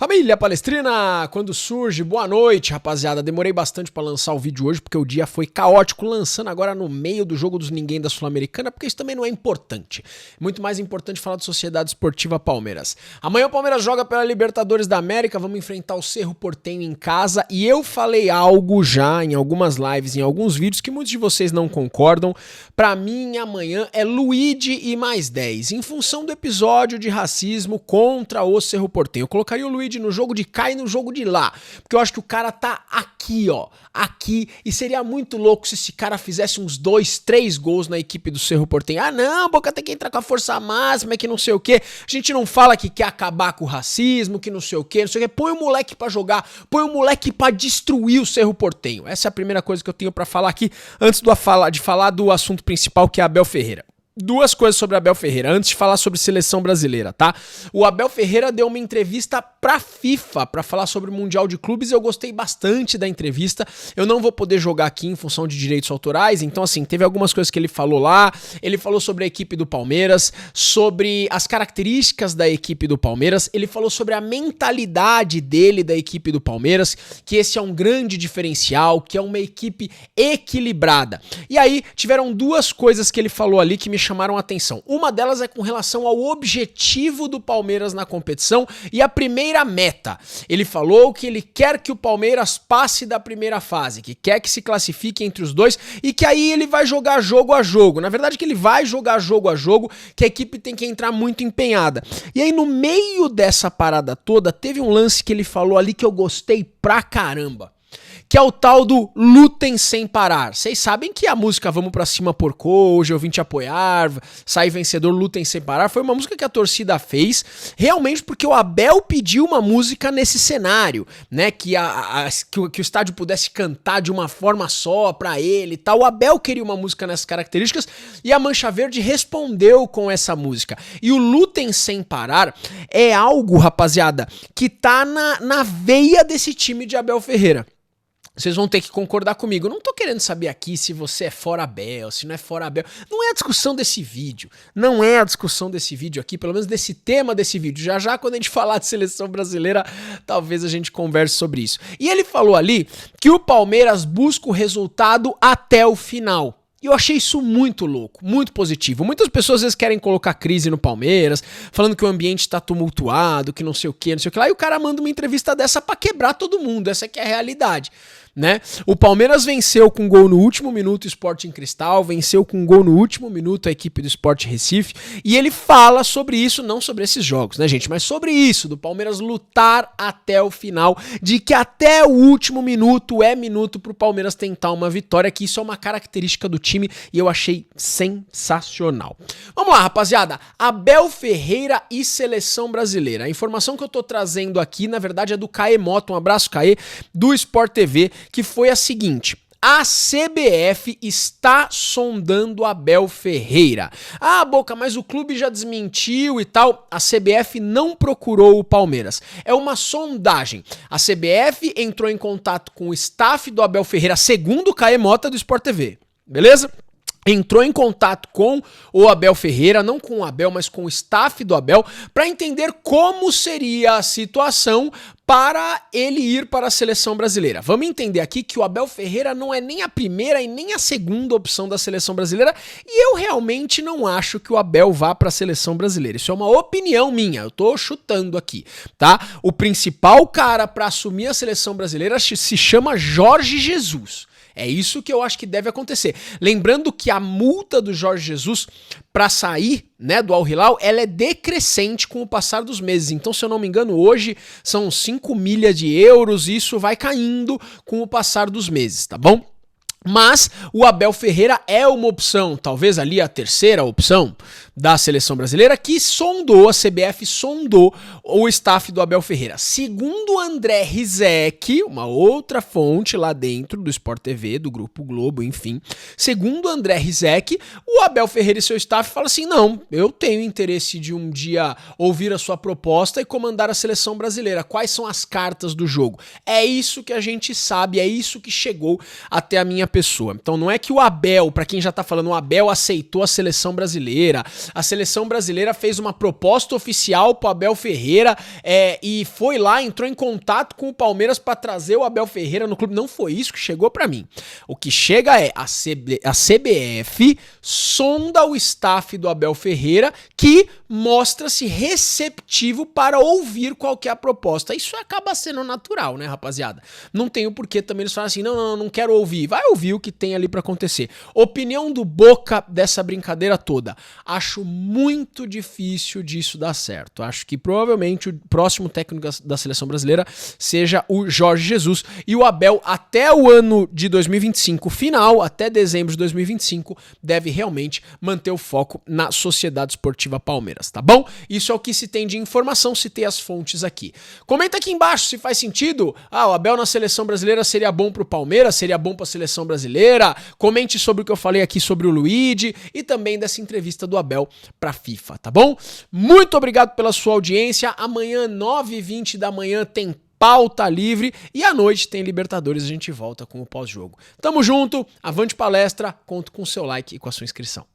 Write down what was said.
Família Palestrina, quando surge, boa noite, rapaziada. Demorei bastante pra lançar o vídeo hoje, porque o dia foi caótico, lançando agora no meio do jogo dos ninguém da Sul-Americana, porque isso também não é importante. Muito mais importante falar de Sociedade Esportiva Palmeiras. Amanhã o Palmeiras joga pela Libertadores da América, vamos enfrentar o Cerro Porteño em casa, e eu falei algo já em algumas lives, em alguns vídeos, que muitos de vocês não concordam. Pra mim, amanhã é Luigi e mais 10, em função do episódio de racismo contra o Cerro Porteño. Eu colocaria o Luigi no jogo de cá e no jogo de lá, porque eu acho que o cara tá aqui, ó, aqui, e seria muito louco se esse cara fizesse uns 2, 3 gols na equipe do Cerro Porteño. Ah não, Boca tem que entrar com a força máxima, que não sei o que, a gente não fala que quer acabar com o racismo, que não sei o que, põe o moleque pra jogar, põe o moleque pra destruir o Cerro Porteño. Essa é a primeira coisa que eu tenho pra falar aqui, antes de falar do assunto principal, que é Abel Ferreira. Duas coisas sobre Abel Ferreira, antes de falar sobre seleção brasileira, tá? O Abel Ferreira deu uma entrevista pra FIFA, pra falar sobre o Mundial de Clubes, e eu gostei bastante da entrevista. Eu não vou poder jogar aqui em função de direitos autorais, então assim, teve algumas coisas que ele falou lá. Ele falou sobre a equipe do Palmeiras, sobre as características da equipe do Palmeiras, ele falou sobre a mentalidade dele da equipe do Palmeiras, que esse é um grande diferencial, que é uma equipe equilibrada. E aí, tiveram duas coisas que ele falou ali que me chamaram a atenção. Uma delas é com relação ao objetivo do Palmeiras na competição e a primeira meta. Ele falou que ele quer que o Palmeiras passe da primeira fase, que quer que se classifique entre os dois e que aí ele vai jogar jogo a jogo. Na verdade, que ele vai jogar jogo a jogo, que a equipe tem que entrar muito empenhada. E aí, no meio dessa parada toda, teve um lance que ele falou ali que eu gostei pra caramba, que é o tal do lutem sem parar. Vocês sabem que a música Vamos Pra Cima Porco, Hoje Eu Vim Te Apoiar, Sai Vencedor, Lutem Sem Parar, foi uma música que a torcida fez, realmente porque o Abel pediu uma música nesse cenário, né, que o estádio pudesse cantar de uma forma só pra ele e tal. O Abel queria uma música nessas características e a Mancha Verde respondeu com essa música. E o Lutem Sem Parar é algo, rapaziada, que tá na veia desse time de Abel Ferreira. Vocês vão ter que concordar comigo. Eu não tô querendo saber aqui se você é fora Abel, se não é fora Abel. Não é a discussão desse vídeo. Não é a discussão desse vídeo aqui, pelo menos desse tema desse vídeo. Já já, quando a gente falar de seleção brasileira, talvez a gente converse sobre isso. E ele falou ali que o Palmeiras busca o resultado até o final. E eu achei isso muito louco, muito positivo. Muitas pessoas às vezes querem colocar crise no Palmeiras, falando que o ambiente tá tumultuado, que não sei o que lá. E o cara manda uma entrevista dessa pra quebrar todo mundo. Essa que é a realidade, né? O Palmeiras venceu com gol no último minuto o Sporting Cristal, venceu com gol no último minuto a equipe do Sport Recife, e ele fala sobre isso, não sobre esses jogos, né, gente, mas sobre isso, do Palmeiras lutar até o final, de que até o último minuto é minuto pro Palmeiras tentar uma vitória, que isso é uma característica do time e eu achei sensacional. Vamos lá, rapaziada, Abel Ferreira e seleção brasileira. A informação que eu tô trazendo aqui, na verdade, é do Caê Mota, um abraço, Caê, do Sport TV, que foi a seguinte: a CBF está sondando Abel Ferreira. Ah, Boca, mas o clube já desmentiu e tal. A CBF não procurou o Palmeiras. É uma sondagem. A CBF entrou em contato com o staff do Abel Ferreira, segundo o Caê Mota do Sport TV. Beleza? Entrou em contato com o Abel Ferreira, não com o Abel, mas com o staff do Abel, para entender como seria a situação para ele ir para a seleção brasileira. Vamos entender aqui que o Abel Ferreira não é nem a primeira e nem a segunda opção da seleção brasileira, e eu realmente não acho que o Abel vá para a seleção brasileira. Isso é uma opinião minha, eu tô chutando aqui, tá? O principal cara para assumir a seleção brasileira se chama Jorge Jesus. É isso que eu acho que deve acontecer. Lembrando que a multa do Jorge Jesus para sair, né, do Al Hilal, ela é decrescente com o passar dos meses. Então, se eu não me engano, hoje são 5 milhas de euros e isso vai caindo com o passar dos meses, tá bom? Mas o Abel Ferreira é uma opção, talvez ali a terceira opção da seleção brasileira, que sondou, a CBF sondou o staff do Abel Ferreira. Segundo André Rizek, uma outra fonte lá dentro do Sport TV, do Grupo Globo, enfim, segundo André Rizek, o Abel Ferreira e seu staff falam assim: não, eu tenho interesse de um dia ouvir a sua proposta e comandar a seleção brasileira. Quais são as cartas do jogo? É isso que a gente sabe, é isso que chegou até a minha pessoa. Então não é que o Abel, pra quem já tá falando, o Abel aceitou a seleção brasileira, a seleção brasileira fez uma proposta oficial pro Abel Ferreira e foi lá, entrou em contato com o Palmeiras pra trazer o Abel Ferreira no clube. Não foi isso que chegou pra mim. O que chega é a CBF sonda o staff do Abel Ferreira, que mostra-se receptivo para ouvir qual que é a proposta. Isso acaba sendo natural, né, rapaziada? Não tem o porquê também eles falam assim, não quero ouvir. Vai ouvir o que tem ali pra acontecer. Opinião do Boca dessa brincadeira toda. Acho muito difícil disso dar certo. Acho que provavelmente o próximo técnico da seleção brasileira seja o Jorge Jesus, e o Abel até o ano de 2025 final, até dezembro de 2025, deve realmente manter o foco na Sociedade Esportiva Palmeiras, tá bom? Isso é o que se tem de informação, citei as fontes aqui. Comenta aqui embaixo se faz sentido. O Abel na seleção brasileira seria bom pro Palmeiras, seria bom pra seleção brasileira. Comente sobre o que eu falei aqui sobre o Luigi e também dessa entrevista do Abel pra FIFA, tá bom? Muito obrigado pela sua audiência. Amanhã, 9h20 da manhã, tem pauta livre e à noite tem Libertadores, a gente volta com o pós-jogo. Tamo junto, avante palestra, conto com o seu like e com a sua inscrição.